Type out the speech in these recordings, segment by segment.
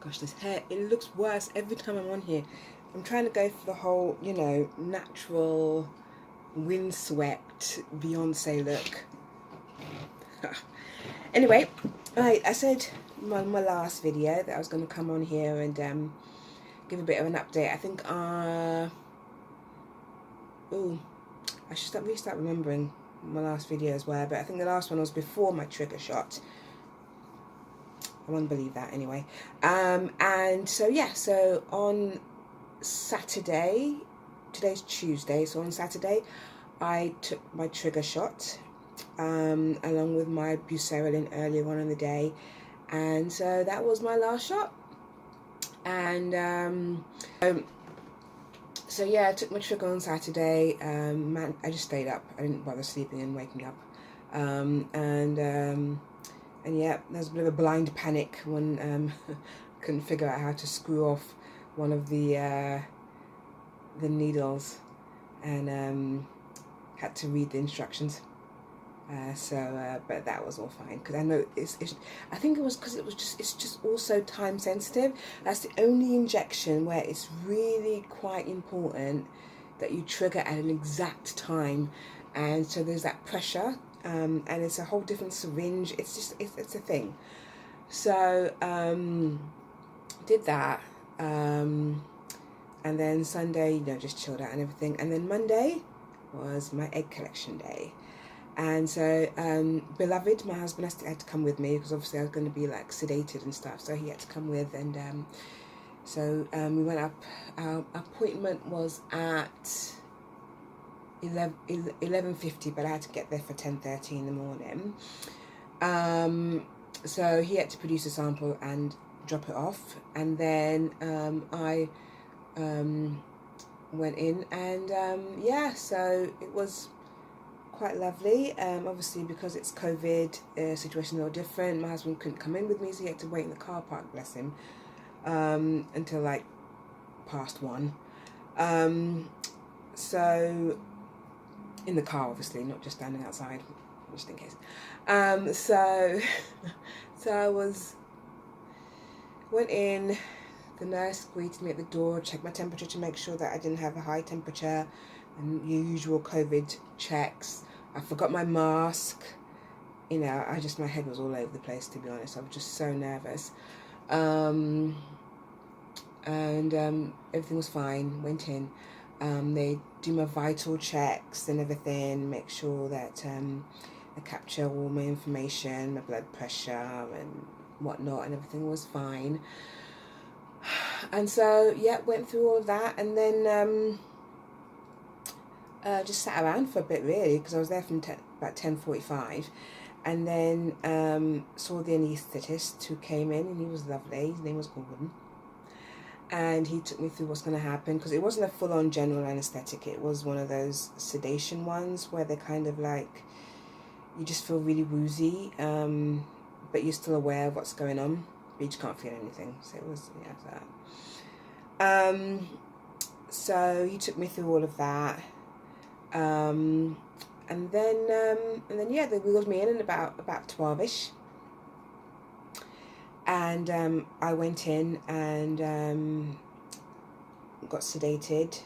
gosh, this hair, it looks worse every time I'm on here. I'm trying to go for the whole, you know, natural, windswept Beyonce look. Anyway, I said in my last video that I was going to come on here and give a bit of an update. I think, I should restart remembering my last videos were, but I think the last one was before my trigger shot. I won't believe that anyway. And so yeah, so on Saturday, today's Tuesday, so on Saturday I took my trigger shot along with my buserelin earlier on in the day, and so that was my last shot. And so yeah, I took my trigger on Saturday. Man, I just stayed up. I didn't bother sleeping and waking up. And yeah, there was a bit of a blind panic when couldn't figure out how to screw off one of the needles, and had to read the instructions. But that was all fine, because I know I think it was because it's just also time sensitive. That's the only injection where it's really quite important that you trigger at an exact time, and so there's that pressure, and it's a whole different syringe. It's a thing. So did that, and then Sunday, you know, just chilled out and everything, and then Monday was my egg collection day. And so, beloved, my husband had to come with me, because obviously I was going to be like sedated and stuff, so he had to come with. And so we went up. Our appointment was at 11:50, but I had to get there for 10:30 in the morning. So he had to produce a sample and drop it off, and then I went in, and yeah, so it was quite lovely. Obviously, because it's COVID, situation a little different. My husband couldn't come in with me, so he had to wait in the car park, bless him, until like past 1. So in the car, obviously, not just standing outside, just in case. So I went in. The nurse greeted me at the door, checked my temperature to make sure that I didn't have a high temperature, and usual COVID checks. I forgot my mask. You know, my head was all over the place, to be honest. I was just so nervous. And everything was fine. Went in. They do my vital checks and everything, make sure that I capture all my information, my blood pressure and whatnot, and everything was fine. And so, yeah, went through all of that, and then just sat around for a bit, really, because I was there from about 10:45, and then saw the anaesthetist who came in, and he was lovely. His name was Gordon, and he took me through what's going to happen, because it wasn't a full-on general anaesthetic. It was one of those sedation ones where they're kind of like, you just feel really woozy, but you're still aware of what's going on, but you just can't feel anything. So it was, yeah, that. So he took me through all of that. And then yeah, they wheeled me in at about 12ish, and I went in and got sedated,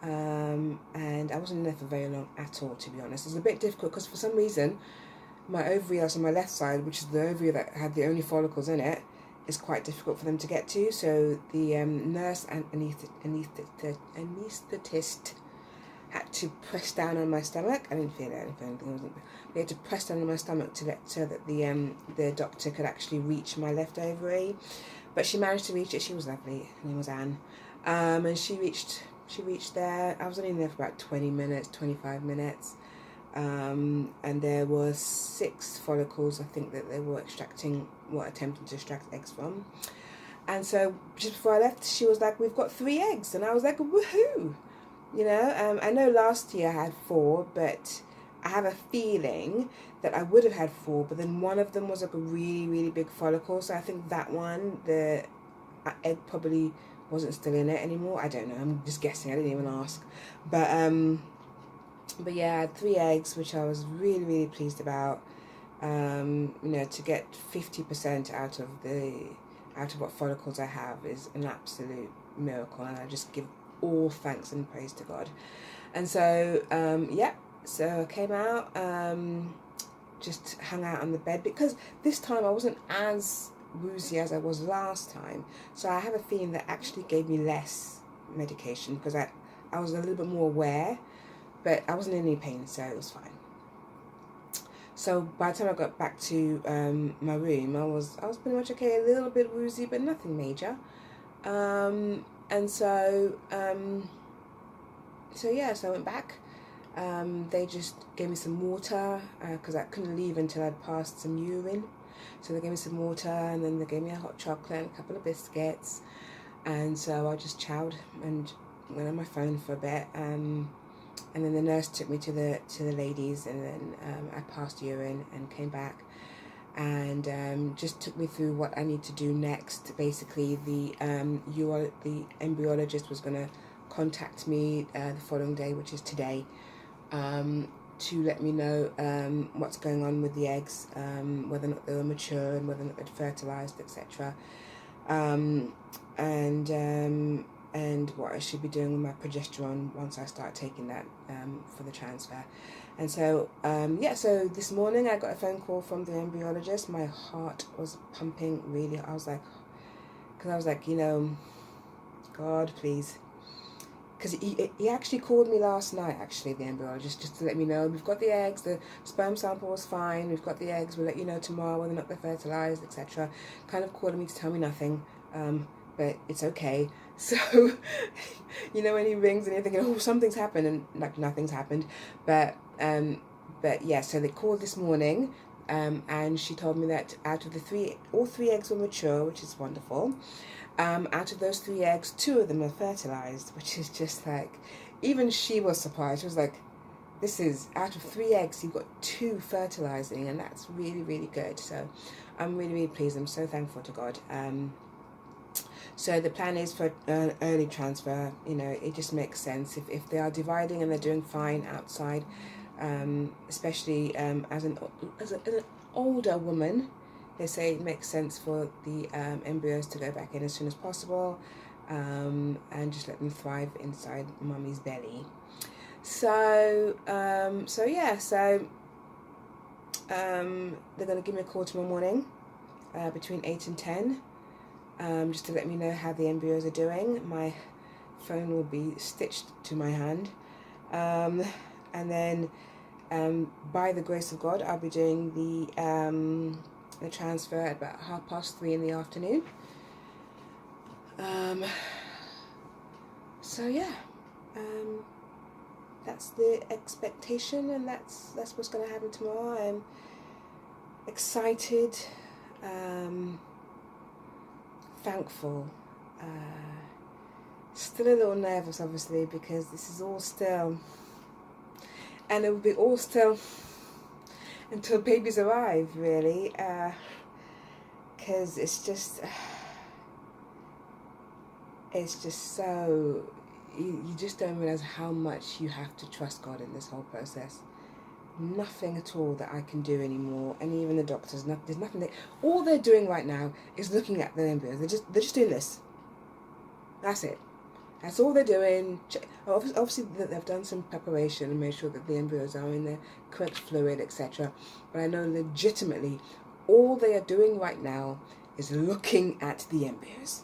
and I wasn't in there for very long at all, to be honest. It was a bit difficult because for some reason my ovary that's on my left side, which is the ovary that had the only follicles in it, is quite difficult for them to get to. So the nurse and anaesthetist had to press down on my stomach. I didn't feel anything. They had to press down on my stomach so that the doctor could actually reach my left ovary. But she managed to reach it. She was lovely. Her name was Anne. And she reached there. I was only in there for about 20 minutes, 25 minutes. And there were 6 follicles, I think, that they were attempting to extract eggs from. And so just before I left, she was like, "We've got 3 eggs." And I was like, woohoo! You know, I know last year I had 4, but I have a feeling that I would have had 4, but then one of them was like a really, really big follicle. So I think that one, the egg probably wasn't still in it anymore. I don't know. I'm just guessing. I didn't even ask. But yeah, I had 3 eggs, which I was really, really pleased about. You know, to get 50% out out of what follicles I have is an absolute miracle, and I just give all thanks and praise to God. And so so I came out, just hung out on the bed, because this time I wasn't as woozy as I was last time, so I have a feeling that actually gave me less medication, because I was a little bit more aware, but I wasn't in any pain, so it was fine. So by the time I got back to my room, I was pretty much okay, a little bit woozy, but nothing major. And so so I went back. They just gave me some water, because I couldn't leave until I'd passed some urine. So they gave me some water, and then they gave me a hot chocolate and a couple of biscuits. And so I just chowed and went on my phone for a bit. And then the nurse took me to the ladies, and then I passed urine and came back, and just took me through what I need to do next. Basically, the embryologist was going to contact me the following day, which is today, to let me know what's going on with the eggs, whether or not they were mature and whether or not they'd fertilized, etc. And what I should be doing with my progesterone once I start taking that for the transfer. And so, so this morning I got a phone call from the embryologist. My heart was pumping really. I was like, you know, God, please. Because he actually called me last night, actually, the embryologist, just to let me know, we've got the eggs, the sperm sample was fine, we've got the eggs, we'll let you know tomorrow whether or not they're fertilized, etc. Kind of calling me to tell me nothing. But it's okay. So, you know, when he rings and you're thinking, oh, something's happened, and like nothing's happened. But yeah, so they called this morning, and she told me that out of all three eggs were mature, which is wonderful. Out of those 3 eggs, 2 of them are fertilized, which is just like, even she was surprised. She was like, this is, out of 3 eggs, you've got 2 fertilizing, and that's really, really good. So I'm really, really pleased. I'm so thankful to God. So the plan is for an early transfer. You know, it just makes sense. If they are dividing and they're doing fine outside, especially as an older woman, they say it makes sense for the embryos to go back in as soon as possible, and just let them thrive inside mummy's belly. So they're going to give me a call tomorrow morning between 8 and 10, just to let me know how the embryos are doing. My phone will be stitched to my hand, and then by the grace of God, I'll be doing the transfer at about 3:30 in the afternoon. That's the expectation, and that's what's going to happen tomorrow. I'm excited, thankful, still a little nervous, obviously, because this is all still, and it will be all still until babies arrive, really, because it's just so, you just don't realize how much you have to trust God in this whole process. Nothing at all that I can do anymore, and even the doctors, there's nothing. All they're doing right now is looking at the embryos. They're just doing this. That's it. That's all they're doing. Obviously, they've done some preparation and made sure that the embryos are in the correct fluid, etc. But I know legitimately, all they are doing right now is looking at the embryos.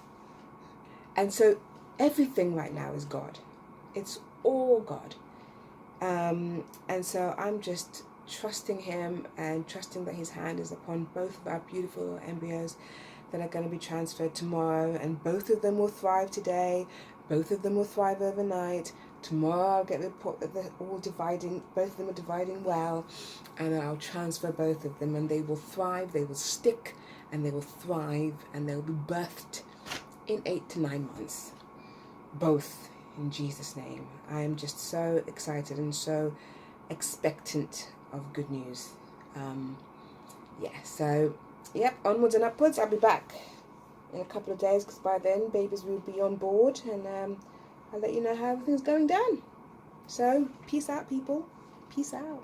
And so everything right now is God. It's all God. And so I'm just trusting Him and trusting that His hand is upon both of our beautiful embryos that are going to be transferred tomorrow, and both of them will thrive today. Both of them will thrive overnight. Tomorrow I'll get the report that they're all dividing, both of them are dividing well, and I'll transfer both of them, and they will thrive, they will stick, and they will thrive, and they will be birthed in 8 to 9 months. Both, in Jesus' name. I am just so excited and so expectant of good news. Onwards and upwards. I'll be back in a couple of days, because by then babies will be on board, and I'll let you know how everything's going down. So peace out, people. Peace out.